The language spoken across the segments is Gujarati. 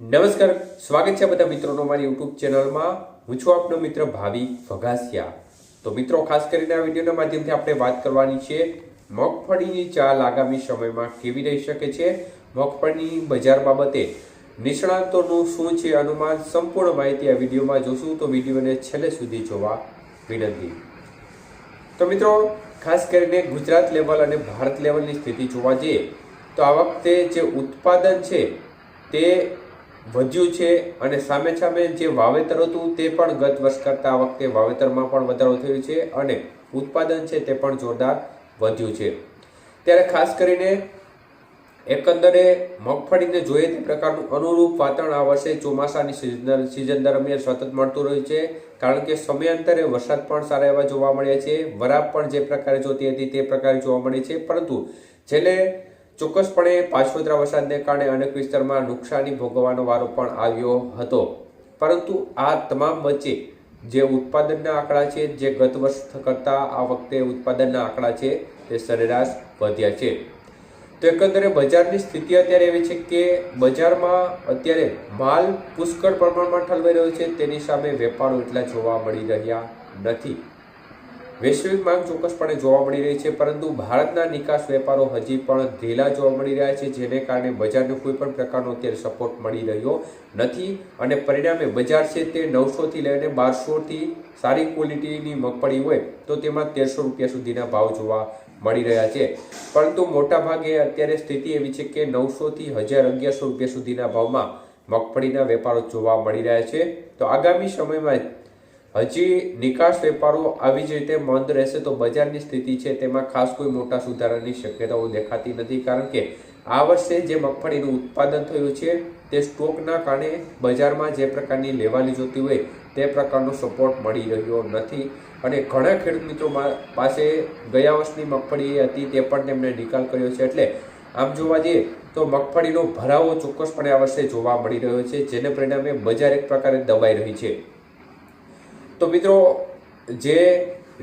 નમસ્કાર, સ્વાગત છે બધા મિત્રોનો મારી યુટ્યુબ ચેનલમાં। હું છું આપનો મિત્ર ભાવિક વઘાસિયા। તો મિત્રો, ખાસ કરીને આ વિડીયોના માધ્યમથી આપણે વાત કરવાની છે મગફળીની ચાલ આગામી સમયમાં કેવી રહી શકે છે, મગફળીની બજાર બાબતે નિષ્ણાતોનું શું છે અનુમાન, સંપૂર્ણ માહિતી આ વિડીયોમાં જોશું। તો વિડીયોને છેલ્લે સુધી જોવા વિનંતી। તો મિત્રો, ખાસ કરીને ગુજરાત લેવલ અને ભારત લેવલની સ્થિતિ જોવા જઈએ તો આ વખતે જે ઉત્પાદન છે તે વધ્યું છે અને સામે સામે જે વાવેતર હતું તે પણ ગત વર્ષ કરતાં આ વખતે વાવેતરમાં પણ વધારો થયો છે અને ઉત્પાદન છે તે પણ જોરદાર વધ્યું છે। ત્યારે ખાસ કરીને એકંદરે મગફળીને જોઈએ તે પ્રકારનું અનુરૂપ વાતાવરણ આ વર્ષે ચોમાસાની સિઝન દરમિયાન સતત મળતું રહ્યું છે, કારણ કે સમયાંતરે વરસાદ પણ સારા એવા જોવા મળ્યા છે, વરાપ પણ જે પ્રકારે જોતી હતી તે પ્રકારે જોવા મળી છે, પરંતુ છેલ્લે ચોક્કસપણે પાછોતરા વરસાદને કારણે અનેક વિસ્તારમાં નુકસાની ભોગવવાનો વારો પણ આવ્યો હતો। પરંતુ આ તમામ વચ્ચે જે ઉત્પાદનના આંકડા છે, જે ગત વર્ષ કરતાં આ વખતે ઉત્પાદનના આંકડા છે તે સરેરાશ વધ્યા છે। તો એકંદરે બજારની સ્થિતિ અત્યારે એવી છે કે બજારમાં અત્યારે માલ પુષ્કળ પ્રમાણમાં ઠલવાઈ રહ્યો છે, તેની સામે વેપારો એટલા જોવા મળી રહ્યા નથી। વૈશ્વિક માંગ ચોક્કસપણે જોવા મળી રહી છે, પરંતુ ભારતના નિકાસ વેપારો હજી પણ ઢીલા જોવા મળી રહ્યા છે, જેને કારણે બજારને કોઈ પણ પ્રકારનો અત્યારે સપોર્ટ મળી રહ્યો નથી અને પરિણામે બજાર છે તે 900 થી લઈને 1200 થી સારી ક્વોલિટીની મગફળી હોય તો તેમાં 1300 રૂપિયા સુધીના ભાવ જોવા મળી રહ્યા છે, પરંતુ મોટા ભાગે અત્યારે સ્થિતિ એવી છે કે 900 થી 1100 રૂપિયા સુધીના ભાવમાં મગફળીના વેપારો જોવા મળી રહ્યા છે। તો આગામી સમયમાં હજી નિકાસ વેપારો આવી જ રીતે મંદ રહેશે તો બજારની સ્થિતિ છે તેમાં ખાસ કોઈ મોટા સુધારાની શક્યતાઓ દેખાતી નથી, કારણ કે આ વર્ષે જે મગફળીનું ઉત્પાદન થયું છે તે સ્ટોકના કારણે બજારમાં જે પ્રકારની લેવાની જોતી હોય તે પ્રકારનો સપોર્ટ મળી રહ્યો નથી અને ઘણા ખેડૂત મિત્રો પાસે ગયા વર્ષની મગફળી હતી તે પણ તેમણે નિકાલ કર્યો છે। એટલે આમ જોવા જઈએ તો મગફળીનો ભરાવો ચોક્કસપણે આ વર્ષે જોવા મળી રહ્યો છે, જેને પરિણામે બજાર એક પ્રકારે દબાઈ રહી છે। તો મિત્રો, જે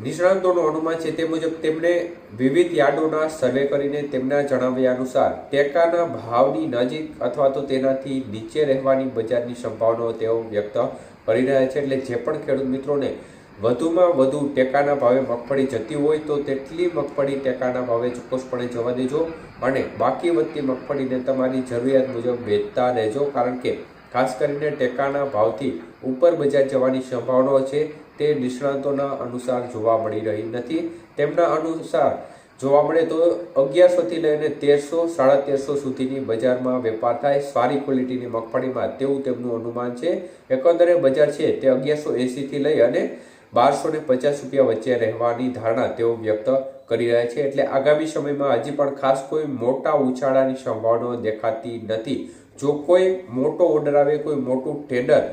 નિષ્ણાંતોનું અનુમાન છે તે મુજબ તેમણે વિવિધ યાર્ડોના સર્વે કરીને તેમના જણાવ્યા અનુસાર ટેકાના ભાવની નજીક અથવા તો તેનાથી નીચે રહેવાની બજારની સંભાવનાઓ તેઓ વ્યક્ત કરી રહ્યા છે। એટલે જે પણ ખેડૂત મિત્રોને વધુમાં વધુ ટેકાના ભાવે મગફળી જતી હોય તો તેટલી મગફળી ટેકાના ભાવે ચોક્કસપણે જવા દેજો અને બાકી વધતી મગફળીને તમારી જરૂરિયાત મુજબ વેચતા રહેજો, કારણ કે ખાસ કરીને ટેકાના ભાવથી ઉપર બજાર જવાની સંભાવનાઓ છે તે નિષ્ણાંતોના અનુસાર જોવા મળી રહી નથી। તેમના અનુસાર જોવા મળે તો 1100 થી લઈને 1300, 1350 સુધીની બજારમાં વેપાર થાય સારી ક્વોલિટીની મગફળીમાં, તેવું તેમનું અનુમાન છે। એકંદરે બજાર છે તે 1180 થી લઈ અને 1250 રૂપિયા વચ્ચે રહેવાની ધારણા તેઓ વ્યક્ત કરી રહ્યા છે। એટલે આગામી સમયમાં હજી પણ ખાસ કોઈ મોટા ઉછાળાની સંભાવનાઓ દેખાતી નથી। જો કોઈ મોટો ઓર્ડર આવે, કોઈ મોટું ટેન્ડર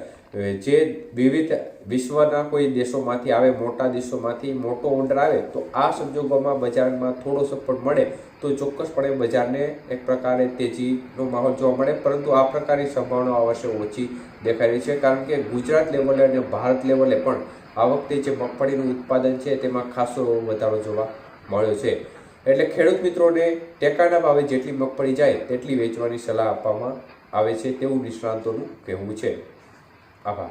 જે વિવિધ વિશ્વના કોઈ દેશોમાંથી આવે, મોટા દેશોમાંથી મોટો ઓર્ડર આવે તો આ સંજોગોમાં બજારમાં થોડો સપોર્ટ મળે તો ચોક્કસપણે બજારને એક પ્રકારે તેજીનો માહોલ જોવા મળે, પરંતુ આ પ્રકારની સંભાવનાઓ આ વર્ષે ઓછી દેખાઈ રહી છે, કારણ કે ગુજરાત લેવલે અને ભારત લેવલે પણ આ વખતે જે મગફળીનું ઉત્પાદન છે તેમાં ખાસો વધારો જોવા મળ્યો છે। એટલે ખેડૂત મિત્રોને ટેકાના ભાવે જેટલી મગફળી જાય તેટલી વેચવાની સલાહ આપવામાં આવે છે તેવું નિષ્ણાંતોનું કહેવું છે। આભાર।